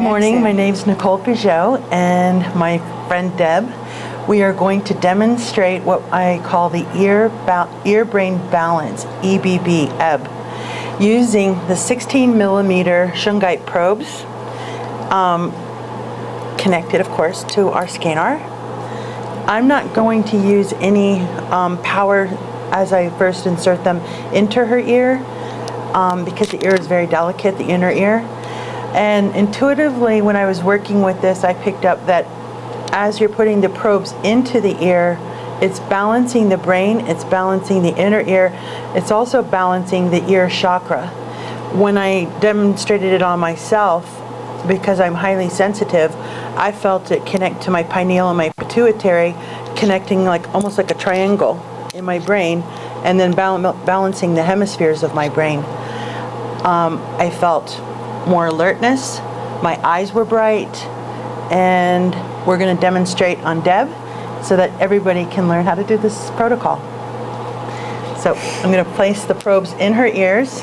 morning. My name's Nicole Peugeot and my friend Deb. We are going to demonstrate what I call the ear-brain balance, EBB, using the 16 millimeter Shungite probes, connected, of course, to our SCENAR. I'm not going to use any power as I first insert them into her ear, because the ear is very delicate, the inner ear. And intuitively, when I was working with this, I picked up that as you're putting the probes into the ear, it's balancing the brain, it's balancing the inner ear, it's also balancing the ear chakra. When I demonstrated it on myself, because I'm highly sensitive, I felt it connect to my pineal and my pituitary, connecting almost like a triangle in my brain, and then balancing the hemispheres of my brain. I felt more alertness, my eyes were bright, and we're going to demonstrate on Deb so that everybody can learn how to do this protocol. So I'm going to place the probes in her ears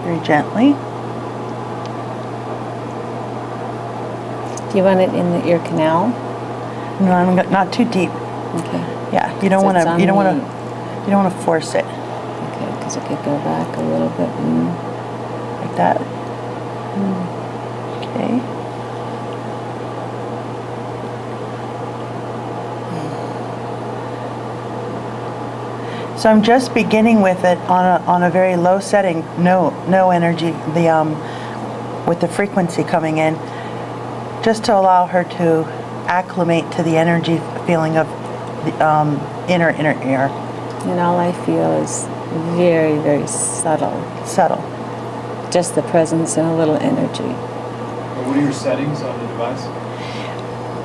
very gently. Do you want it in the ear canal? No, I'm not too deep. Okay. Yeah, you don't want to. You don't want to force it. Okay, because it could go back a little bit. Like that. Okay. So I'm just beginning with it on a very low setting, no energy, with the frequency coming in, just to allow her to acclimate to the energy feeling of the inner ear. And all I feel is very, very subtle. Subtle. Just the presence and a little energy. What are your settings on the device?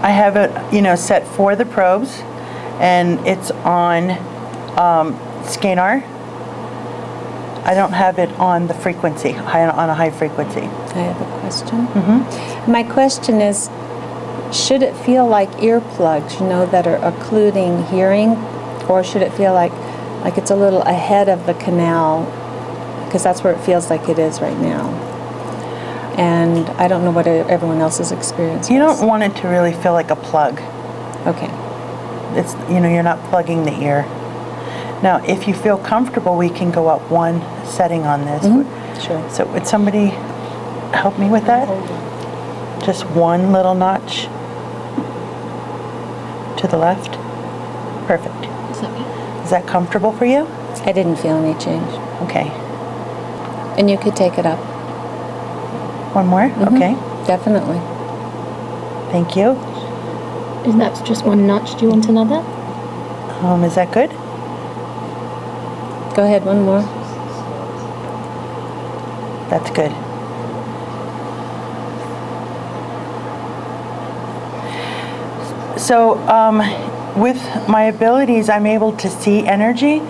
I have it, set for the probes, and it's on SCENAR. I don't have it on the frequency, on a high frequency. I have a question. Mm-hmm. My question is, should it feel like earplugs, that are occluding hearing, or should it feel like it's a little ahead of the canal, because that's where it feels like it is right now? And I don't know what everyone else's experience is. You don't want it to really feel like a plug. Okay. It's, you're not plugging the ear. Now, if you feel comfortable, we can go up one setting on this. Mm-hmm. Sure. So would somebody help me with that? Just one little notch to the left. Perfect. Is that comfortable for you? I didn't feel any change. Okay. And you could take it up. One more? Mm-hmm. Okay. Definitely. Thank you. Isn't that just one notch? Do you want another? Is that good? Go ahead, one more. That's good. So with my abilities, I'm able to see energy.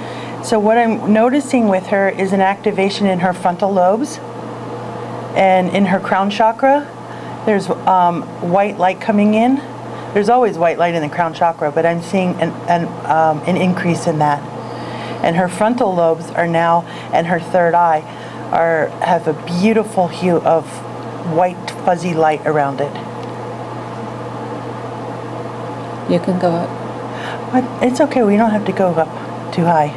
So what I'm noticing with her is an activation in her frontal lobes and in her crown chakra. There's white light coming in. There's always white light in the crown chakra, but I'm seeing an increase in that. And her frontal lobes are now, and her third eye have a beautiful hue of white fuzzy light around it. You can go up. But it's okay, we don't have to go up too high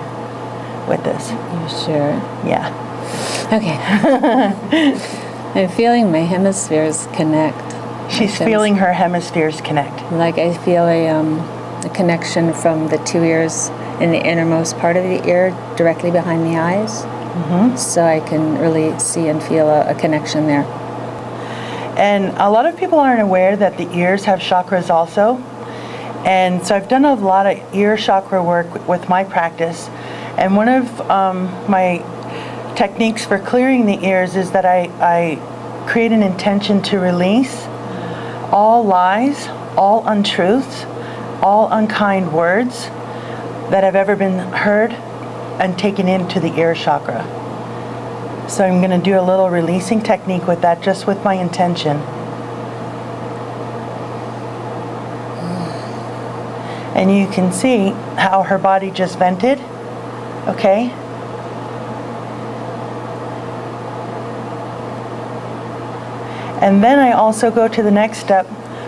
with this. You sure? Yeah. Okay. I'm feeling my hemispheres connect. She's feeling her hemispheres connect. Like I feel a connection from the two ears in the innermost part of the ear, directly behind the eyes. Mm-hmm. So I can really see and feel a connection there. And a lot of people aren't aware that the ears have chakras also. And so I've done a lot of ear chakra work with my practice. And one of my techniques for clearing the ears is that I create an intention to release all lies, all untruths, all unkind words that have ever been heard and taken into the ear chakra. So I'm going to do a little releasing technique with that, just with my intention. And you can see how her body just vented, okay? And then I also go to the next step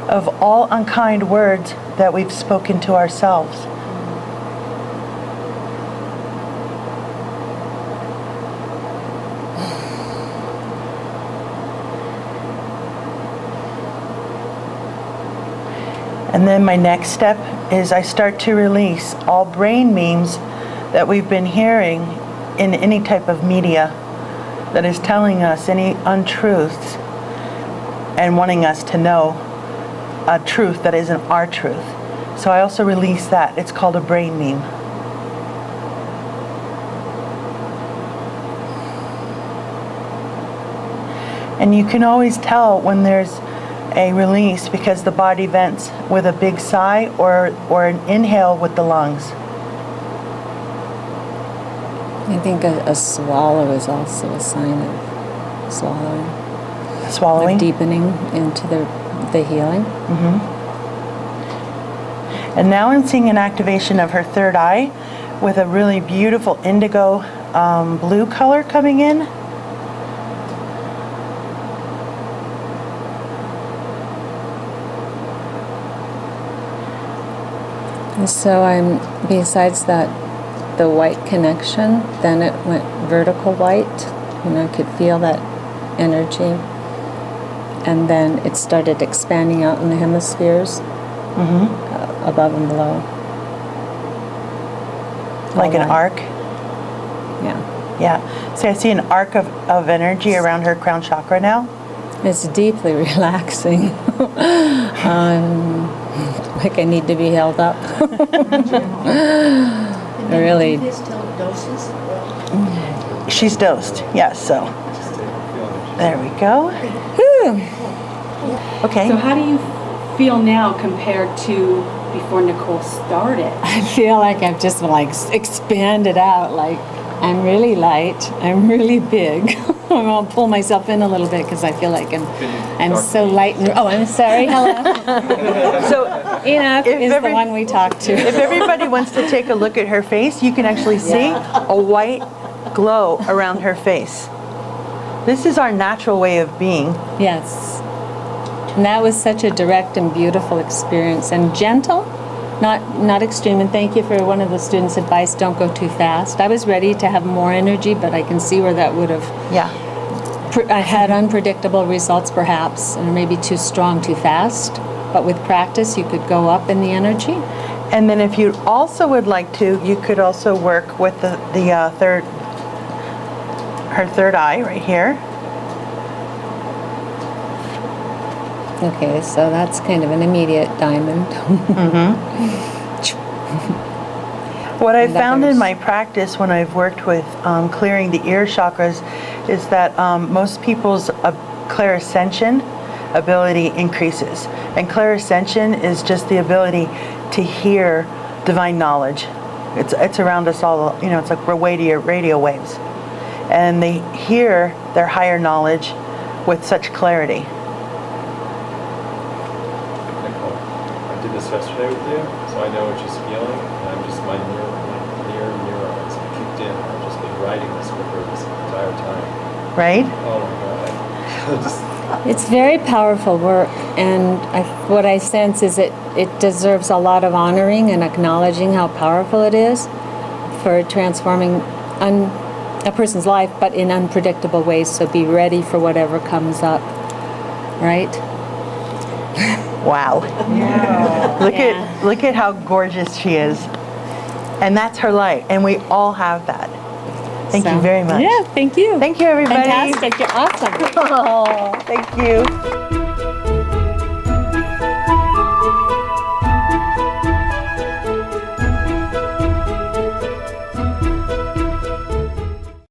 of all unkind words that we've spoken to ourselves. And then my next step is I start to release all brain memes that we've been hearing in any type of media that is telling us any untruths and wanting us to know a truth that isn't our truth. So I also release that. It's called a brain meme. And you can always tell when there's a release because the body vents with a big sigh or an inhale with the lungs. I think a swallow is also a sign of swallowing. Swallowing? Of deepening into the healing. And now I'm seeing an activation of her third eye with a really beautiful indigo blue color coming in. And so besides that, the white connection, then it went vertical white, and I could feel that energy. And then it started expanding out in the hemispheres, above and below. Like an All arc? Yeah. Yeah. So I see an arc of energy around her crown chakra now. It's deeply relaxing. Like I need to be held up. Really. She's dosed, yes, so. There we go. Okay. So how do you feel now compared to before Nicole started? I feel like I've just like expanded out. Like I'm really light. I'm really big. I'm gonna pull myself in a little bit because I feel like I'm so light. I'm sorry. Hello. So Enoch is the one we talked to. if everybody wants to take a look at her face, you can actually see a white glow around her face. This is our natural way of being. Yes. And that was such a direct and beautiful experience, and gentle, not extreme. And thank you for one of the students' advice, don't go too fast. I was ready to have more energy, but I can see where that would have I had unpredictable results perhaps, or maybe too strong, too fast. But with practice, you could go up in the energy. And then if you also would like to, you could also work with her third eye right here. Okay, so that's kind of an immediate diamond. What I've found in my practice when I've worked with clearing the ear chakras is that most people's clairsentient ability increases. And clairsentient is just the ability to hear divine knowledge. It's around us all, it's like we're radio waves. And they hear their higher knowledge with such clarity. Nicole, I did this yesterday with you, so I know what she's feeling. And I'm just, my neurons kicked in. I've just been writing this with her this entire time. Right? Oh my God. Just, It's very powerful work, and what I sense is it deserves a lot of honoring and acknowledging how powerful it is for transforming a person's life, but in unpredictable ways, so be ready for whatever comes up, right? Wow. Look at how gorgeous she is. And that's her light, and we all have that. Thank you very much. Yeah, thank you. Thank you, everybody. Fantastic, you're awesome. Oh, thank you.